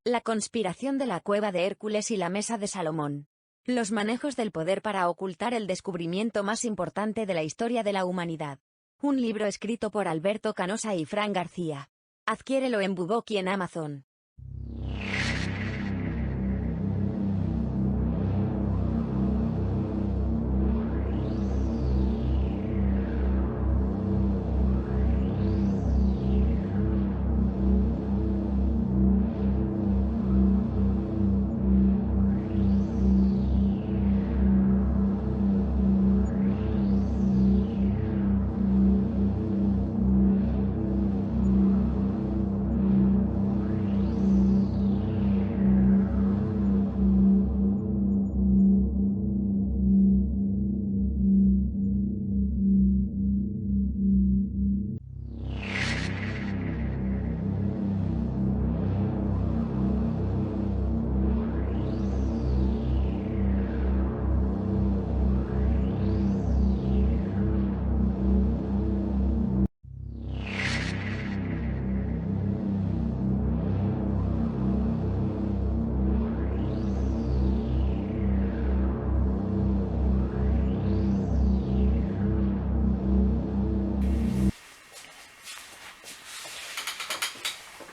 La conspiración de la cueva de Hércules y la mesa de Salomón. Los manejos del poder para ocultar el descubrimiento más importante de la historia de la humanidad. Un libro escrito por Alberto Canosa y Fran García. Adquiérelo en Book y en Amazon.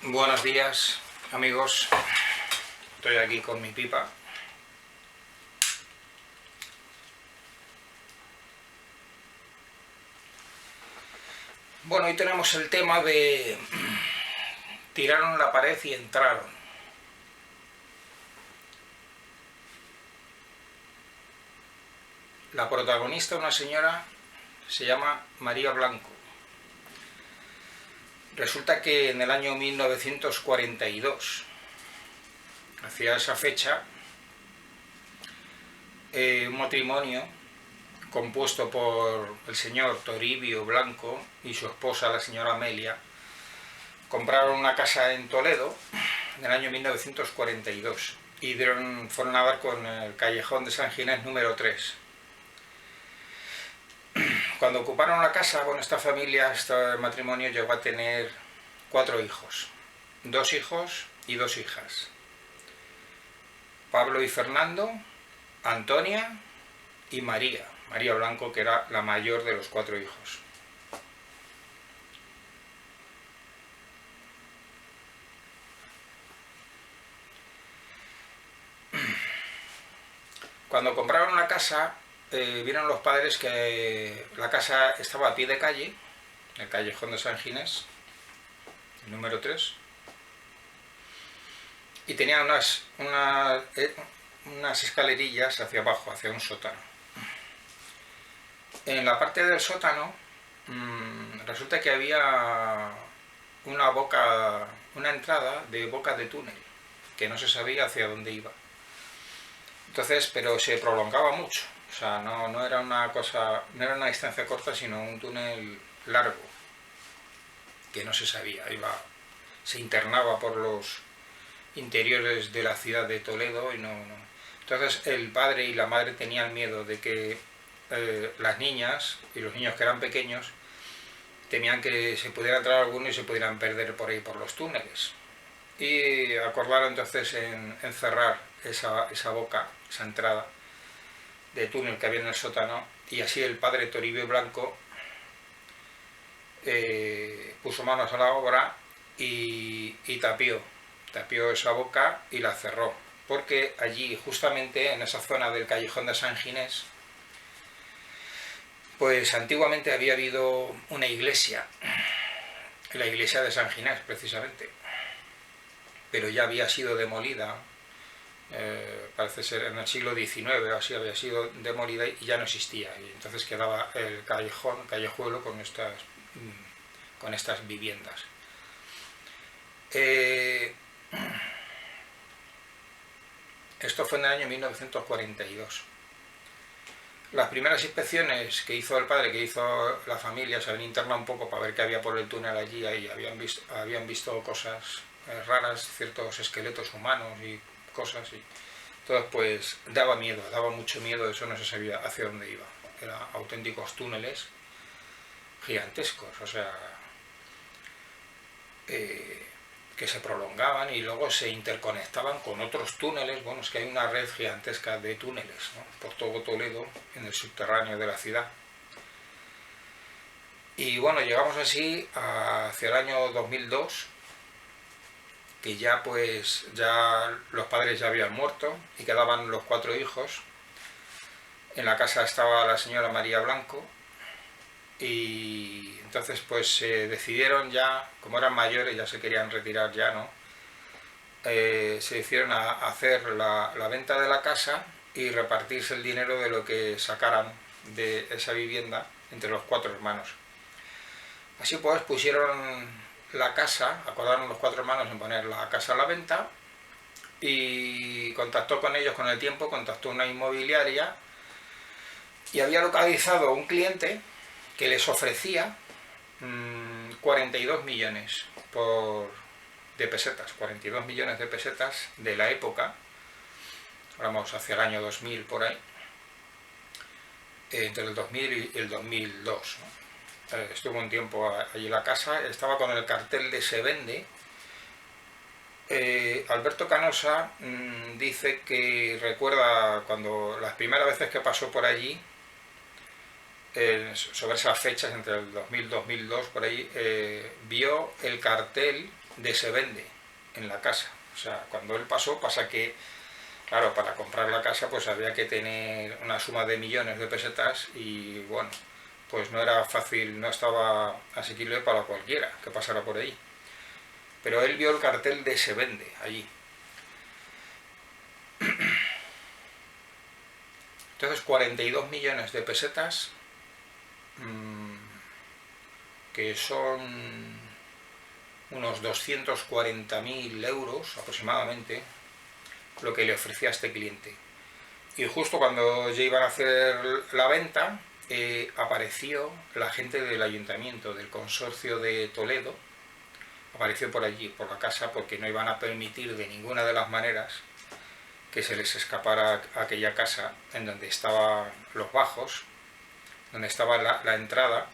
Buenos días, amigos. Estoy aquí con mi pipa. Bueno, hoy tenemos el tema de tiraron la pared y entraron. La protagonista, una señora, se llama María Blanco. Resulta que en el año 1942, hacia esa fecha, un matrimonio compuesto por el señor Toribio Blanco y su esposa, la señora Amelia, compraron una casa en Toledo en el año 1942 y fueron a dar con el callejón de San Ginés número 3. Cuando ocuparon la casa, bueno, esta familia, este matrimonio llegó a tener 4 hijos, 2 hijos y 2 hijas. Pablo y Fernando, Antonia y María Blanco, que era la mayor de los 4 hijos. Cuando compraron la casa, vieron los padres que la casa estaba a pie de calle, el callejón de San Ginés, el número 3, y tenía unas escalerillas hacia abajo, hacia un sótano. En la parte del sótano resulta que había una entrada de boca de túnel, que no se sabía hacia dónde iba. Entonces, pero se prolongaba mucho, o sea, no era una distancia corta, sino un túnel largo, que no se sabía, se internaba por los interiores de la ciudad de Toledo y no. Entonces el padre y la madre tenían miedo de que las niñas y los niños que eran pequeños temían que se pudiera entrar alguno y se pudieran perder por ahí por los túneles. Y acordaron entonces en cerrar esa boca, esa entrada de túnel que había en el sótano, y así el padre Toribio Blanco puso manos a la obra y tapió esa boca y la cerró, porque allí, justamente en esa zona del callejón de San Ginés, pues antiguamente había habido una iglesia, la iglesia de San Ginés precisamente, pero ya había sido demolida, parece ser en el siglo XIX o así, había sido demolida y ya no existía, y entonces quedaba el callejuelo con estas viviendas. Esto fue en el año 1942. Las primeras inspecciones que hizo el padre, que hizo la familia, se habían internado un poco para ver qué había por el túnel allí, y habían visto cosas raras, ciertos esqueletos humanos y cosas, y entonces pues daba mucho miedo, eso no se sabía hacia dónde iba. Eran auténticos túneles gigantescos, o sea, que se prolongaban y luego se interconectaban con otros túneles. Bueno, es que hay una red gigantesca de túneles, ¿no?, por todo Toledo, en el subterráneo de la ciudad. Y bueno, llegamos así hacia el año 2002, que ya pues ya los padres ya habían muerto y quedaban los 4 hijos. En la casa estaba la señora María Blanco, y entonces pues se decidieron ya, como eran mayores, ya se querían retirar ya, ¿no? Se decidieron a hacer la venta de la casa y repartirse el dinero de lo que sacaran de esa vivienda entre los 4 hermanos. Así pues pusieron la casa, acordaron los 4 hermanos en poner la casa a la venta, y contactó con ellos con el tiempo, contactó una inmobiliaria y había localizado un cliente que les ofrecía 42 millones de pesetas, 42 millones de pesetas de la época, vamos hacia el año 2000 por ahí, entre el 2000 y el 2002, ¿no? Estuvo un tiempo allí en la casa, estaba con el cartel de se vende. Alberto Canosa dice que recuerda cuando las primeras veces que pasó por allí, sobre esas fechas, entre el 2000 y 2002, por ahí, vio el cartel de se vende en la casa. O sea, cuando él pasó, pasa que, claro, para comprar la casa pues había que tener una suma de millones de pesetas y bueno, pues no era fácil, no estaba asequible para cualquiera que pasara por ahí. Pero él vio el cartel de se vende allí. Entonces 42 millones de pesetas, que son unos 240.000 euros aproximadamente, lo que le ofrecía a este cliente. Y justo cuando ya iban a hacer la venta, apareció la gente del ayuntamiento, del consorcio de Toledo, apareció por allí, por la casa, porque no iban a permitir de ninguna de las maneras que se les escapara aquella casa en donde estaban los bajos, donde estaba la entrada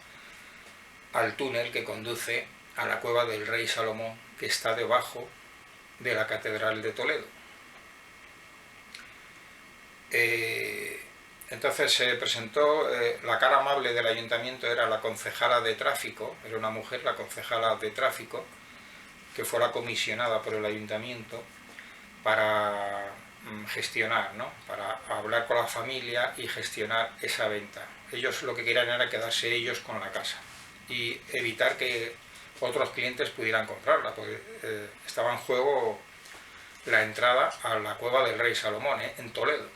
al túnel que conduce a la cueva del rey Salomón, que está debajo de la catedral de Toledo. Entonces se presentó, la cara amable del ayuntamiento era la concejala de tráfico, era una mujer, la concejala de tráfico, que fue la comisionada por el ayuntamiento para gestionar, ¿no?, para hablar con la familia y gestionar esa venta. Ellos lo que querían era quedarse ellos con la casa y evitar que otros clientes pudieran comprarla, porque estaba en juego la entrada a la cueva del rey Salomón, en Toledo.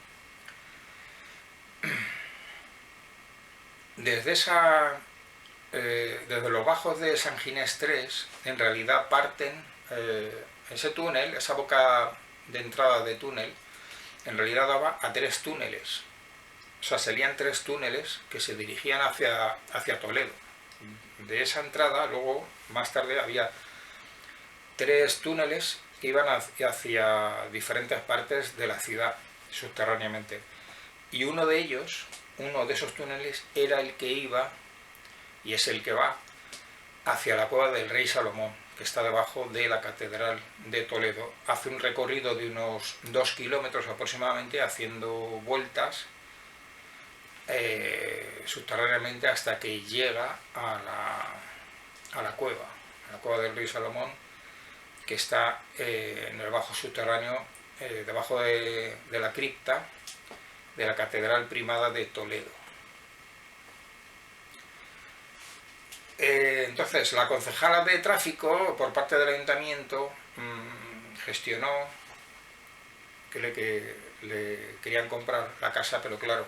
Desde los bajos de San Ginés 3, en realidad parten ese túnel, esa boca de entrada de túnel, en realidad daba a 3 túneles. O sea, serían 3 túneles que se dirigían hacia Toledo. De esa entrada, luego, más tarde, había 3 túneles que iban hacia diferentes partes de la ciudad, subterráneamente. Y uno de esos túneles, era el que iba, y es el que va, hacia la cueva del rey Salomón, que está debajo de la catedral de Toledo. Hace un recorrido de unos 2 kilómetros aproximadamente, haciendo vueltas subterráneamente hasta que llega a la cueva del rey Salomón, que está en el bajo subterráneo, debajo de la cripta de la Catedral Primada de Toledo. Entonces, la concejala de tráfico, por parte del ayuntamiento, gestionó que le querían comprar la casa, pero claro,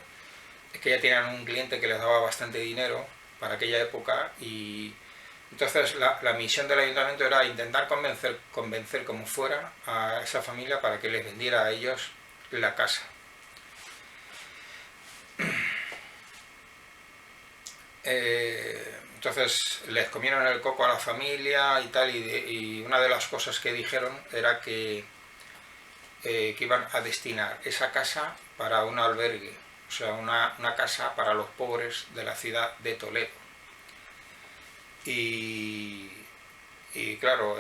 es que ya tenían un cliente que les daba bastante dinero para aquella época, y entonces la misión del ayuntamiento era intentar convencer como fuera a esa familia para que les vendiera a ellos la casa. Entonces les comieron el coco a la familia y tal, y una de las cosas que dijeron era que iban a destinar esa casa para un albergue, o sea, una casa para los pobres de la ciudad de Toledo. Y claro,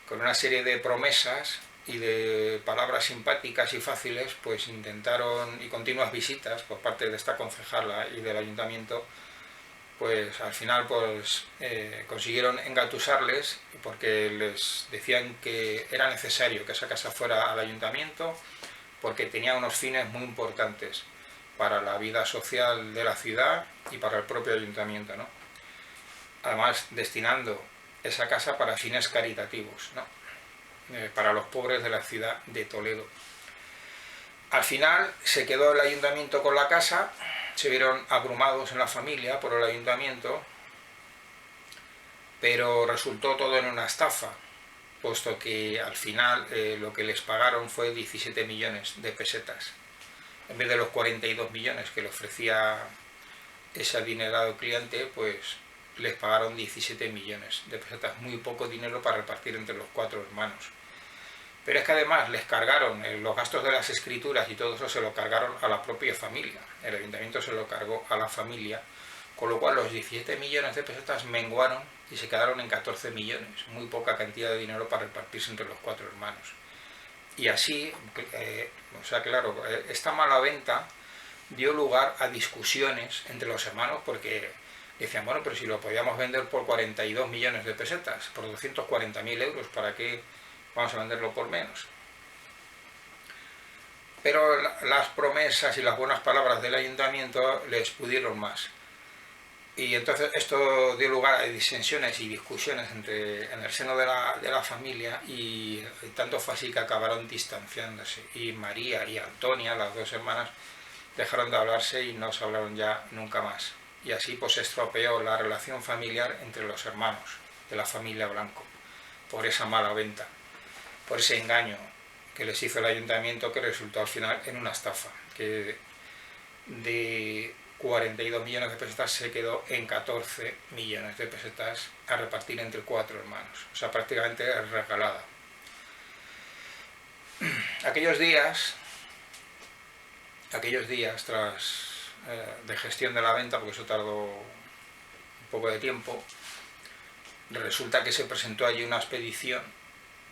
con una serie de promesas y de palabras simpáticas y fáciles, pues intentaron, y continuas visitas por parte de esta concejala y del ayuntamiento, pues al final pues consiguieron engatusarles porque les decían que era necesario que esa casa fuera al ayuntamiento porque tenía unos fines muy importantes para la vida social de la ciudad y para el propio ayuntamiento, ¿no? Además destinando esa casa para fines caritativos, ¿no? Para los pobres de la ciudad de Toledo. Al final se quedó el ayuntamiento con la casa, se vieron abrumados en la familia por el ayuntamiento, pero resultó todo en una estafa, puesto que al final lo que les pagaron fue 17 millones de pesetas, en vez de los 42 millones que le ofrecía ese adinerado cliente, pues les pagaron 17 millones de pesetas, muy poco dinero para repartir entre los 4 hermanos. Pero es que además les cargaron los gastos de las escrituras y todo eso se lo cargaron a la propia familia. El ayuntamiento se lo cargó a la familia, con lo cual los 17 millones de pesetas menguaron y se quedaron en 14 millones, muy poca cantidad de dinero para repartirse entre los 4 hermanos. Y así, o sea, claro, esta mala venta dio lugar a discusiones entre los hermanos porque decían, bueno, pero si lo podíamos vender por 42 millones de pesetas, por 240.000 euros, ¿para qué vamos a venderlo por menos? Pero las promesas y las buenas palabras del ayuntamiento les pudieron más. Y entonces esto dio lugar a disensiones y discusiones en el seno de la familia y tanto fue así que acabaron distanciándose. Y María y Antonia, las 2 hermanas, dejaron de hablarse y no se hablaron ya nunca más. Y así pues se estropeó la relación familiar entre los hermanos de la familia Blanco, por esa mala venta, por ese engaño que les hizo el ayuntamiento que resultó al final en una estafa, que de 42 millones de pesetas se quedó en 14 millones de pesetas a repartir entre 4 hermanos, o sea, prácticamente regalada. Aquellos días de gestión de la venta, porque eso tardó un poco de tiempo, resulta que se presentó allí una expedición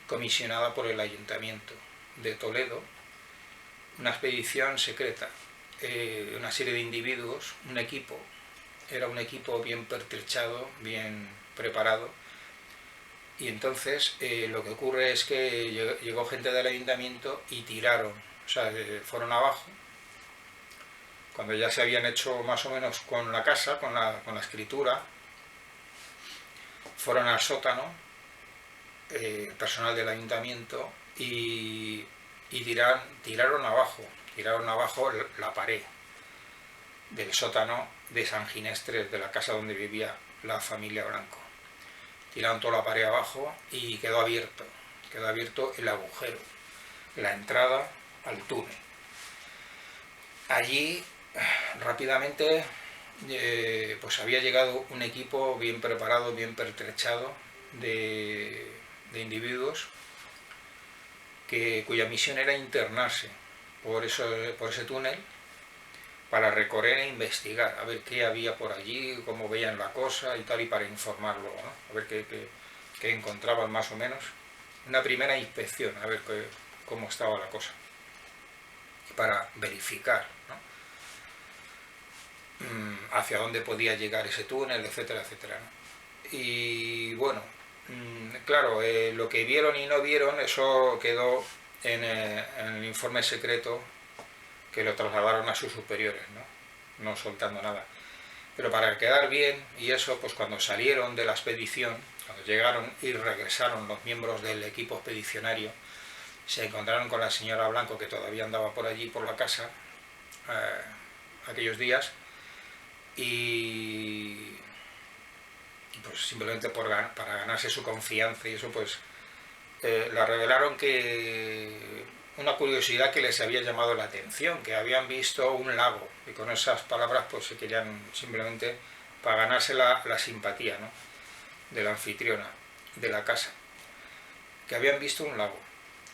comisionada por el ayuntamiento de Toledo, una expedición secreta, una serie de individuos, un equipo, era un equipo bien pertrechado, bien preparado, y entonces lo que ocurre es que llegó gente del ayuntamiento y tiraron, o sea, fueron abajo, cuando ya se habían hecho más o menos con la casa, con la escritura, fueron al sótano, personal del ayuntamiento, y tiraron abajo la pared del sótano de San Ginestres, de la casa donde vivía la familia Blanco. Tiraron toda la pared abajo y quedó abierto el agujero, la entrada al túnel. Allí rápidamente pues había llegado un equipo bien preparado, bien pertrechado de individuos cuya misión era internarse por ese túnel para recorrer e investigar, a ver qué había por allí, cómo veían la cosa y tal, y para informarlo, ¿no? A ver qué encontraban más o menos. Una primera inspección, a ver cómo estaba la cosa, y para verificar, ¿no? Hacia dónde podía llegar ese túnel, etcétera, etcétera, ¿no? Y bueno, claro, lo que vieron y no vieron, eso quedó en el informe secreto que lo trasladaron a sus superiores, no soltando nada. Pero para quedar bien, y eso, pues cuando salieron de la expedición, cuando llegaron y regresaron los miembros del equipo expedicionario, se encontraron con la señora Blanco, que todavía andaba por allí, por la casa, aquellos días, y pues simplemente para ganarse su confianza y eso, pues la revelaron que una curiosidad que les había llamado la atención, que habían visto un lago, y con esas palabras pues se querían simplemente para ganarse la simpatía, ¿no?, de la anfitriona de la casa, que habían visto un lago.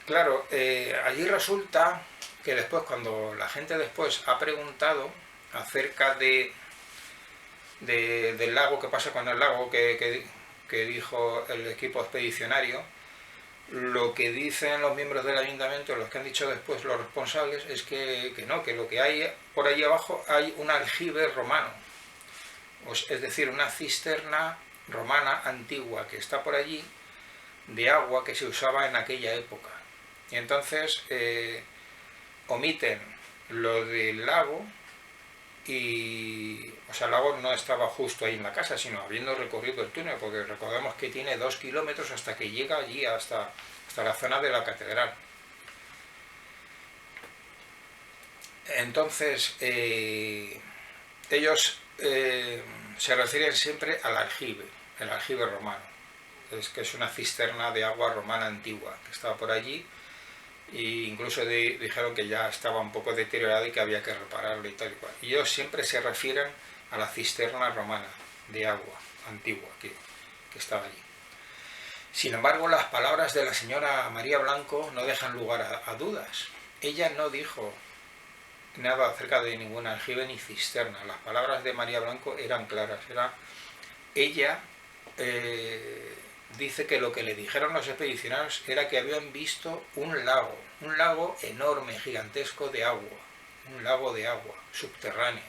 Claro, allí resulta que después, cuando la gente después ha preguntado acerca del lago, qué pasa con el lago que dijo el equipo expedicionario, Lo que dicen los miembros del ayuntamiento, los que han dicho después los responsables, es que no, que lo que hay por allí abajo hay un aljibe romano, es decir, una cisterna romana antigua que está por allí, de agua que se usaba en aquella época. Y entonces omiten lo del lago, y o sea, el lago no estaba justo ahí en la casa, sino habiendo recorrido el túnel, porque recordemos que tiene 2 kilómetros hasta que llega allí, hasta la zona de la catedral. Entonces ellos se refieren siempre al aljibe, el aljibe romano, que es una cisterna de agua romana antigua que estaba por allí, e incluso dijeron que ya estaba un poco deteriorada y que había que repararlo y tal y cual. Y ellos siempre se refieren a la cisterna romana de agua antigua que estaba allí. Sin embargo, las palabras de la señora María Blanco no dejan lugar a dudas. Ella no dijo nada acerca de ningún aljibe ni cisterna. Las palabras de María Blanco eran claras. Ella dice que lo que le dijeron los expedicionarios era que habían visto un lago enorme, gigantesco de agua, un lago de agua subterráneo,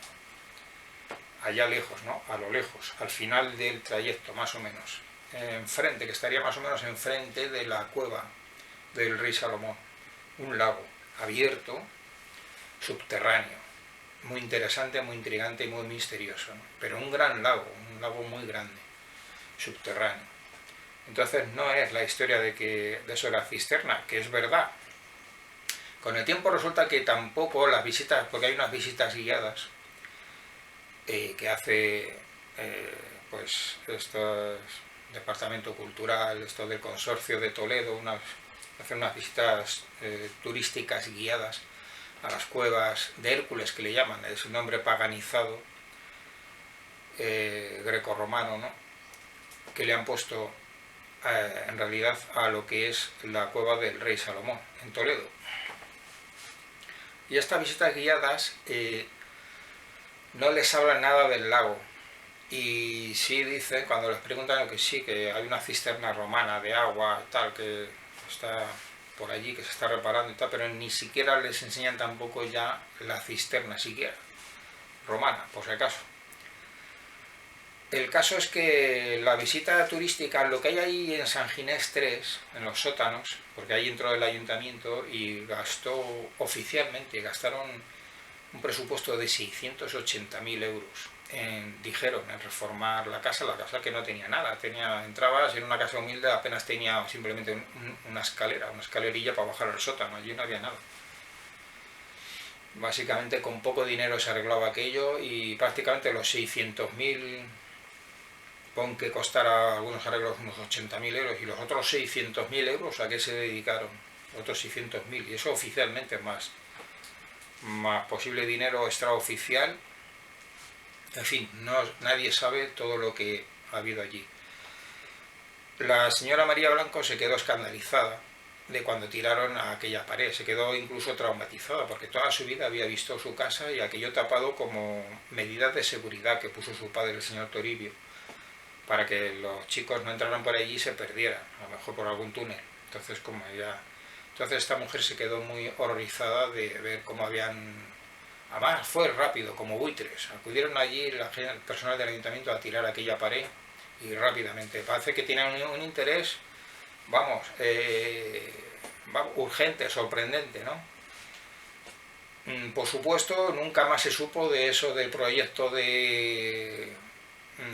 allá lejos, ¿no? A lo lejos, al final del trayecto, más o menos, enfrente, que estaría más o menos enfrente de la cueva del rey Salomón, un lago abierto, subterráneo, muy interesante, muy intrigante y muy misterioso, ¿no? Pero un gran lago, un lago muy grande, subterráneo. Entonces no es la historia de eso de la cisterna, que es verdad. Con el tiempo resulta que tampoco las visitas, porque hay unas visitas guiadas que hace pues esto, Departamento Cultural, esto del Consorcio de Toledo, hace unas visitas turísticas guiadas a las cuevas de Hércules, que le llaman, es un nombre paganizado grecorromano, ¿no? Que le han puesto en realidad a lo que es la cueva del rey Salomón en Toledo. Y estas visitas guiadas no les hablan nada del lago, y sí dicen, cuando les preguntan, que sí, que hay una cisterna romana de agua tal que está por allí, que se está reparando y tal, pero ni siquiera les enseñan tampoco ya la cisterna siquiera romana, por si acaso. El caso es que la visita turística, lo que hay ahí en San Ginés 3, en los sótanos, porque ahí entró el ayuntamiento y gastaron un presupuesto de 680.000 euros. Dijeron en reformar la casa que no tenía nada, entrabas en una casa humilde, apenas tenía simplemente una escalerilla para bajar al sótano, allí no había nada. Básicamente con poco dinero se arreglaba aquello, y prácticamente los 600.000, pon que costara algunos arreglos unos 80.000 euros, y los otros 600.000 euros, ¿a qué se dedicaron? Otros 600.000, y eso oficialmente más posible dinero extraoficial. En fin, nadie sabe todo lo que ha habido allí. La señora María Blanco se quedó escandalizada de cuando tiraron a aquella pared, se quedó incluso traumatizada, porque toda su vida había visto su casa y aquello tapado como medidas de seguridad que puso su padre, el señor Toribio, para que los chicos no entraran por allí y se perdieran, a lo mejor por algún túnel. Entonces esta mujer se quedó muy horrorizada de ver cómo habían... Además fue rápido, como buitres. Acudieron allí el personal del ayuntamiento a tirar aquella pared, y rápidamente. Parece que tienen un interés, urgente, sorprendente, ¿no? Por supuesto, nunca más se supo de eso, del proyecto de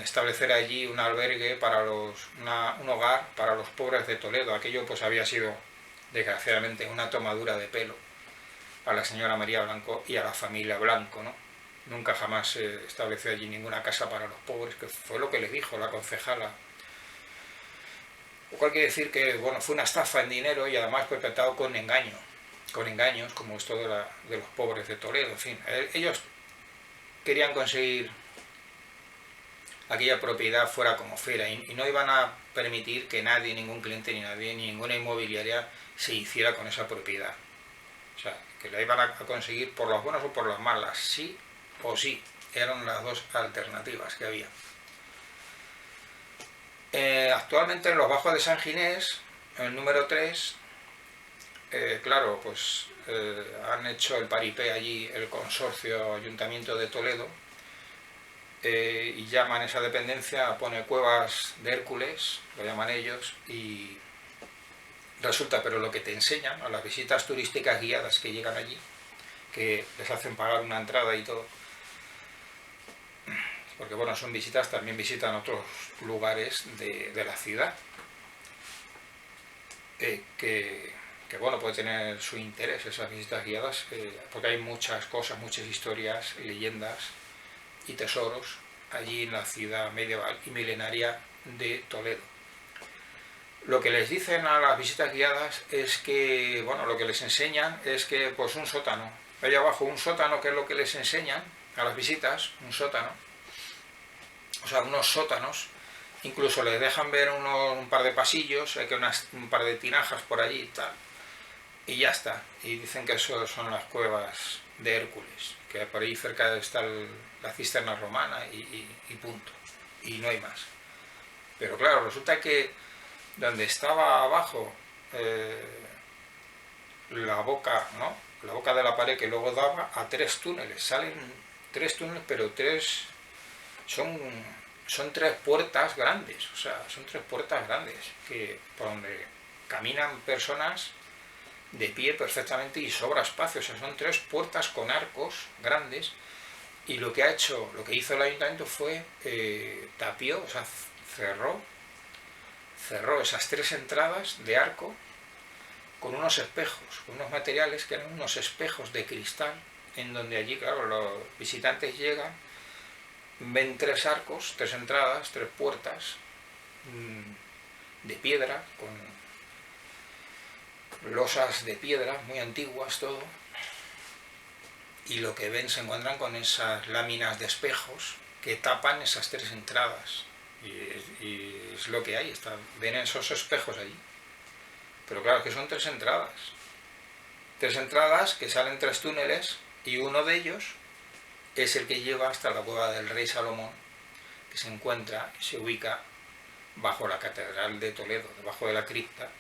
establecer allí un albergue un hogar para los pobres de Toledo. Aquello pues había sido, desgraciadamente, una tomadura de pelo a la señora María Blanco y a la familia Blanco, ¿no? Nunca jamás se estableció allí ninguna casa para los pobres, que fue lo que le dijo la concejala. Lo cual quiere decir que, bueno, fue una estafa en dinero, y además perpetrado con engaños, como esto de los pobres de Toledo. En fin, ellos querían conseguir aquella propiedad fuera como fuera, y no iban a permitir que nadie, ningún cliente, ni ninguna inmobiliaria se hiciera con esa propiedad. O sea, que la iban a conseguir por las buenas o por las malas, sí o sí. Eran las dos alternativas que había. Actualmente en los bajos de San Ginés, el número 3, claro, pues han hecho el paripé allí el consorcio Ayuntamiento de Toledo, y llaman esa dependencia, pone Cuevas de Hércules, lo llaman ellos, y resulta, pero lo que te enseñan a las visitas turísticas guiadas que llegan allí, que les hacen pagar una entrada y todo, porque bueno, son visitas, también visitan otros lugares de la ciudad, que bueno, puede tener su interés esas visitas guiadas, porque hay muchas cosas, muchas historias, leyendas y tesoros allí en la ciudad medieval y milenaria de Toledo. Lo que les dicen a las visitas guiadas es que, bueno, lo que les enseñan es que pues un sótano, allá abajo un sótano, que es lo que les enseñan a las visitas, un sótano, o sea, unos sótanos, incluso les dejan ver un par de pasillos, hay que un par de tinajas por allí y tal, y ya está, y dicen que eso son las cuevas de Hércules, que por ahí cerca está la cisterna romana y punto, y no hay más. Pero claro, resulta que donde estaba abajo la boca, ¿no?, la boca de la pared que luego daba a 3 túneles, salen 3 túneles, pero son 3 puertas grandes, o sea, son 3 puertas grandes, que por donde caminan personas de pie perfectamente y sobra espacio, o sea, son 3 puertas con arcos grandes, y lo que hizo el ayuntamiento fue tapió, o sea, cerró esas 3 entradas de arco con unos espejos, con unos materiales que eran unos espejos de cristal, en donde allí, claro, los visitantes llegan, ven 3 arcos, 3 entradas, 3 puertas de piedra, con losas de piedra muy antiguas, todo, y lo que ven, se encuentran con esas láminas de espejos que tapan esas 3 entradas, y es lo que hay, ven esos espejos allí, pero claro que son 3 entradas que salen 3 túneles, y uno de ellos es el que lleva hasta la cueva del rey Salomón, que se encuentra y se ubica bajo la catedral de Toledo, debajo de la cripta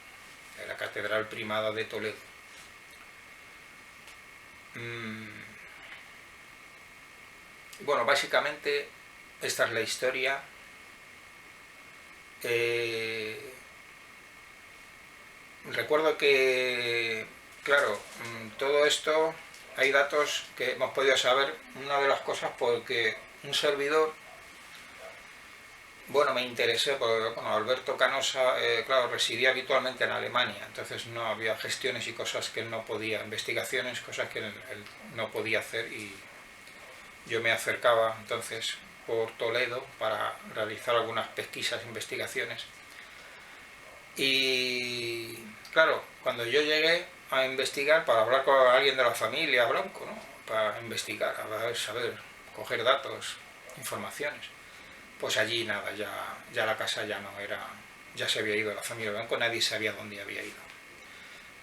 de la catedral primada de Toledo. Bueno, básicamente esta es la historia. Recuerdo que, claro, todo esto, hay datos que hemos podido saber, una de las cosas porque un servidor, bueno, me interesé, porque bueno, Alberto Canosa, claro, residía habitualmente en Alemania, entonces no había gestiones y cosas que él no podía, investigaciones, cosas que él no podía hacer, y yo me acercaba entonces por Toledo para realizar algunas pesquisas, investigaciones. Y claro, cuando yo llegué a investigar, para hablar con alguien de la familia Blanco, ¿no?, para investigar, a saber, coger datos, informaciones, pues allí nada, ya la casa ya no era, ya se había ido la familia Blanco, nadie sabía dónde había ido.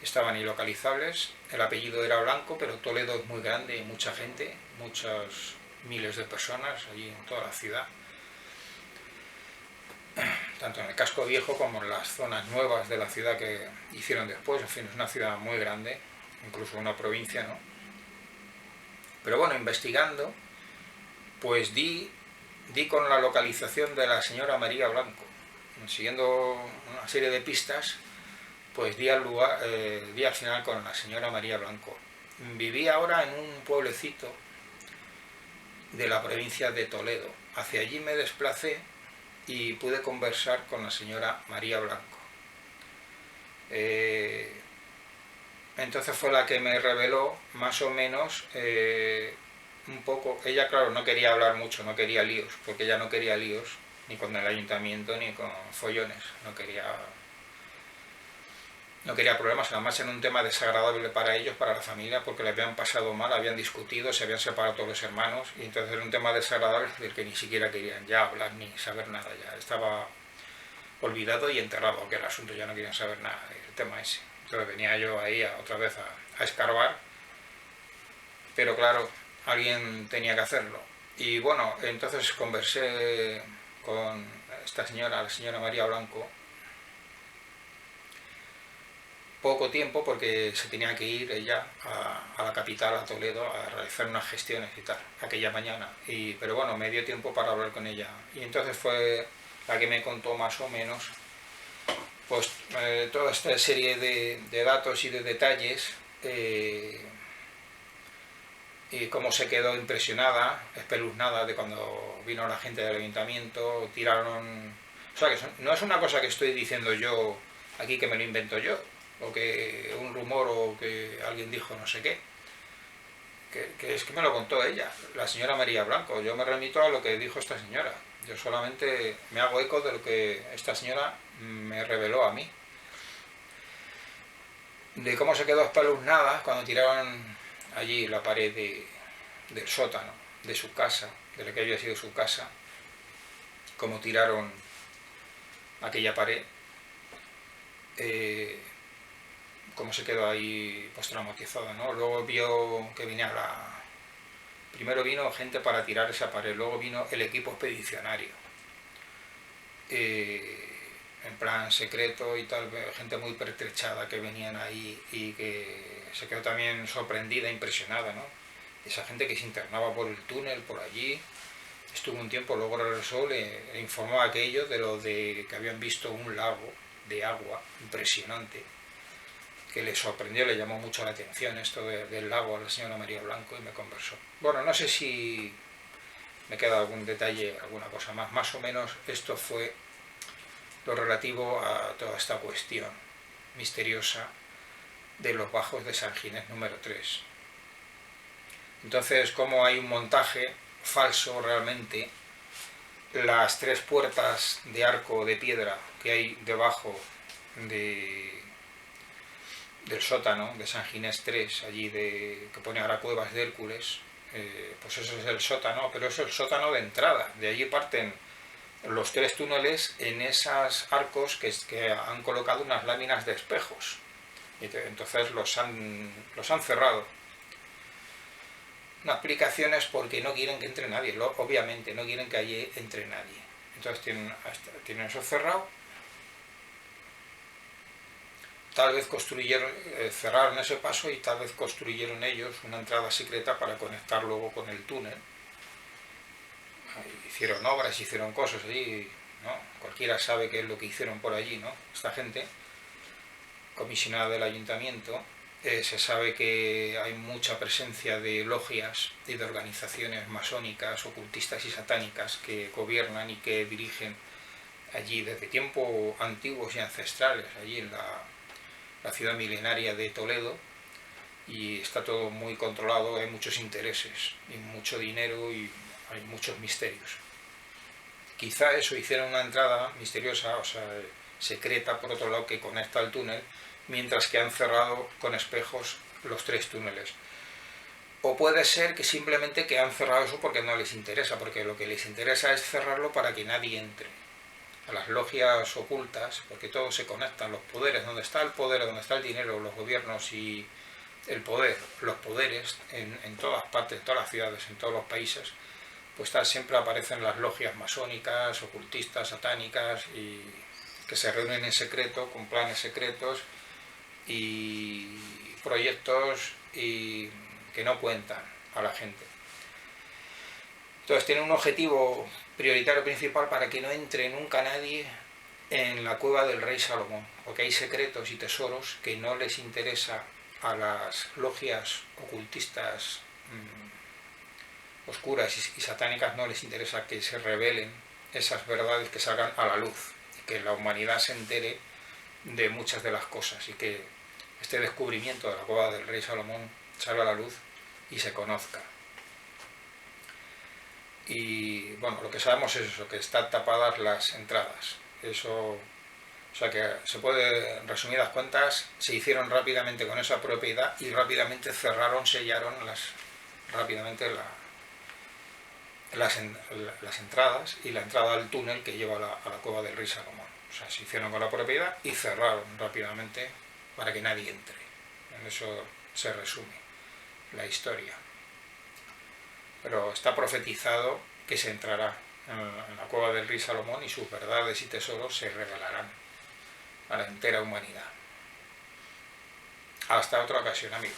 Estaban ilocalizables, el apellido era Blanco, pero Toledo es muy grande, hay mucha gente, muchos miles de personas allí en toda la ciudad, tanto en el casco viejo como en las zonas nuevas de la ciudad que hicieron después. En fin, es una ciudad muy grande, incluso una provincia, ¿no? Pero bueno, investigando, pues di con la localización de la señora María Blanco. Siguiendo una serie de pistas, pues di al final con la señora María Blanco. Vivía ahora en un pueblecito de la provincia de Toledo. Hacia allí me desplacé y pude conversar con la señora María Blanco. Entonces fue la que me reveló más o menos un poco. Ella, claro, no quería hablar mucho, no quería líos, porque ella no quería líos ni con el ayuntamiento ni con follones, no quería problemas. Además era un tema desagradable para ellos, para la familia, porque le habían pasado mal, habían discutido, se habían separado todos los hermanos, y entonces era un tema desagradable del que ni siquiera querían ya hablar ni saber nada, ya estaba olvidado y enterrado aquel asunto, ya no querían saber nada del tema ese. Entonces venía yo ahí otra vez a escarbar, pero claro, alguien tenía que hacerlo. Y bueno, entonces conversé con esta señora, la señora María Blanco, poco tiempo porque se tenía que ir ella a la capital, a Toledo, a realizar unas gestiones y tal, aquella mañana. Pero bueno, me dio tiempo para hablar con ella. Y entonces fue la que me contó más o menos pues toda esta serie de datos y de detalles, y cómo se quedó impresionada, espeluznada de cuando vino la gente del ayuntamiento, tiraron... O sea, que no es una cosa que estoy diciendo yo aquí, que me lo invento yo, o que un rumor o que alguien dijo no sé qué, que es que me lo contó ella, la señora María Blanco. Yo me remito a lo que dijo esta señora, yo solamente me hago eco de lo que esta señora me reveló a mí, de cómo se quedó espeluznada cuando tiraron allí la pared del sótano de su casa, de la que había sido su casa, cómo tiraron aquella pared, cómo se quedó ahí pues traumatizada, ¿no? Luego vio que primero vino gente para tirar esa pared, luego vino el equipo expedicionario, en plan secreto y tal, gente muy pertrechada que venían ahí y que se quedó también sorprendida, impresionada, ¿no? Esa gente que se internaba por el túnel, por allí, estuvo un tiempo, luego regresó, le informó a aquellos de que habían visto un lago de agua impresionante, que le sorprendió, le llamó mucho la atención esto del lago a la señora María Blanco y me conversó. Bueno, no sé si me queda algún detalle, alguna cosa más. Más o menos esto fue lo relativo a toda esta cuestión misteriosa de los bajos de San Ginés número 3. Entonces, como hay un montaje falso realmente, las 3 puertas de arco de piedra que hay debajo del sótano de San Ginés 3, allí que pone ahora Cuevas de Hércules, pues eso es el sótano, pero es el sótano de entrada. De allí parten los 3 túneles en esos arcos que han colocado unas láminas de espejos. Entonces los han cerrado. Una explicación es porque no quieren que entre nadie, obviamente no quieren que allí entre nadie. Entonces tienen eso cerrado. Tal vez cerraron ese paso y tal vez construyeron ellos una entrada secreta para conectar luego con el túnel. Hicieron obras, hicieron cosas allí, ¿no? Cualquiera sabe qué es lo que hicieron por allí, ¿no? Esta gente comisionada del ayuntamiento. Se sabe que hay mucha presencia de logias y de organizaciones masónicas, ocultistas y satánicas que gobiernan y que dirigen allí desde tiempos antiguos y ancestrales, allí en la ciudad milenaria de Toledo, y está todo muy controlado, hay muchos intereses y mucho dinero y hay muchos misterios. Quizá eso hiciera una entrada misteriosa, o sea, secreta por otro lado, que conecta al túnel, mientras que han cerrado con espejos los 3 túneles. O puede ser que simplemente que han cerrado eso porque no les interesa, porque lo que les interesa es cerrarlo para que nadie entre. A las logias ocultas, porque todo se conecta, los poderes, donde está el poder, donde está el dinero, los gobiernos y el poder, los poderes en todas partes, en todas las ciudades, en todos los países, pues siempre aparecen las logias masónicas, ocultistas, satánicas, y que se reúnen en secreto, con planes secretos y proyectos y que no cuentan a la gente. Entonces tienen un objetivo prioritario principal para que no entre nunca nadie en la cueva del rey Salomón, porque hay secretos y tesoros que no les interesa a las logias ocultistas oscuras y satánicas, no les interesa que se revelen esas verdades, que salgan a la luz, y que la humanidad se entere de muchas de las cosas y que este descubrimiento de la cueva del rey Salomón salga a la luz y se conozca. Y bueno, lo que sabemos es eso, que están tapadas las entradas. Eso, o sea que se puede, en resumidas cuentas, se hicieron rápidamente con esa propiedad y rápidamente sellaron rápidamente las entradas y la entrada al túnel que lleva a la cueva del rey Salomón. O sea, se hicieron con la propiedad y cerraron rápidamente para que nadie entre. En eso se resume la historia. Pero está profetizado que se entrará en la cueva del rey Salomón y sus verdades y tesoros se revelarán a la entera humanidad. Hasta otra ocasión, amigos.